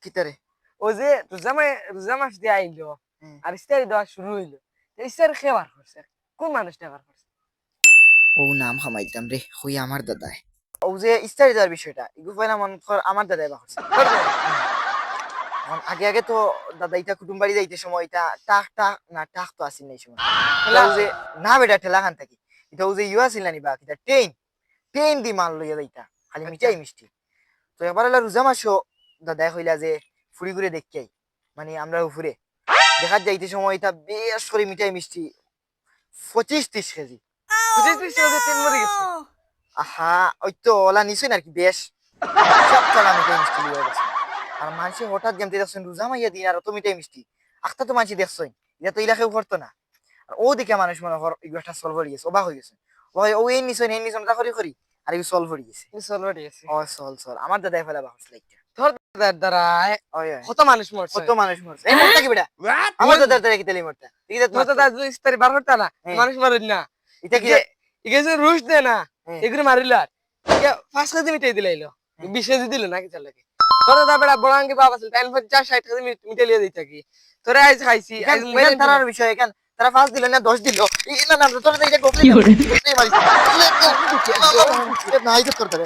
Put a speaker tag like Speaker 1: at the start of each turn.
Speaker 1: কিতারে
Speaker 2: ও যে রোজা মাস দিয়ে আইলো আর ইস্তারি দেওয়া শুরু হইলো ইস্তারি খেবার করছে কোন মানুষটা বার করছে
Speaker 1: ও নাম খামাইতাম রে হই আমার দাদাই ও যে ইস্তারি দেওয়ার বিষয়টা ইগু পয়লা মন কর আমার দাদাই বা করছে এখন আগে আগে তো দাদা ইটা কুটুম বাড়ি যাইতে সময় এটা টাক তো আসিল না এই সময় এটা ও যে না বেটা ঠেলা খান থাকি এটা ও যে ইউ আসিল না নিবা এটা ট্রেন দি মাল লইয়া যাইতা খালি মিঠাই মিষ্টি তো এবার হলো রোজা মাসও দাদা কইলা যে ফুরি ঘুরে দেখি মানে আমরা উপরে দেখার যাইতে সময় এটা বেশ করে মিঠাই মিষ্টি 25-30 কেজি
Speaker 2: তেল মরে গেছে
Speaker 1: আহা ওই তো ওলা নিছই না আর কি বেশ সব চলা মিঠাই মিষ্টি লিয়ে গেছে আর মানুষে হঠাৎ যেমতে দেখছেন রোজা মাইয়া দিন আর অত মিঠাই মিষ্টি আখটা তো মানুষ দেখছই এটা তো ইলাকেও করতো না আর ও দিকে মানুষ মনে কর এগুলো সলভ হয়ে গেছে অবাক হয়ে গেছে ও এই নিছই এই নিছন করি আর এগুলো সলভ হয়ে গেছে
Speaker 2: চল মরে গেছে
Speaker 1: ও চল আমার দাদাই ফেলা বাহস লাইটা
Speaker 2: তোর দাদার দ্বারা কত মানুষ মরছে
Speaker 1: কত মানুষ মরছে এই মরতা কি বেটা আমার দাদার দ্বারা কি তেলি মরতা ঠিক আছে
Speaker 2: তোর দাদা ইস্তারি বার করতে না মানুষ মারুন না
Speaker 1: এটা কি
Speaker 2: ইগে যে রুশ দে না এগুলো মারিল আর 5 কেজি মিটাই দিলাইলো 20 কেজি দিল না কি চল লাগে তোর দাদা বেড়া বড় আঙ্গি বাবা ছিল টাইম 60 কেজি মিটাই লিয়ে দিতা কি তোরা আজ খাইছি আজ মোবাইল
Speaker 1: তারার বিষয় এখান তারা 5 দিল না 10 দিল না না তোর এটা গোপনে মারি না এটা করতে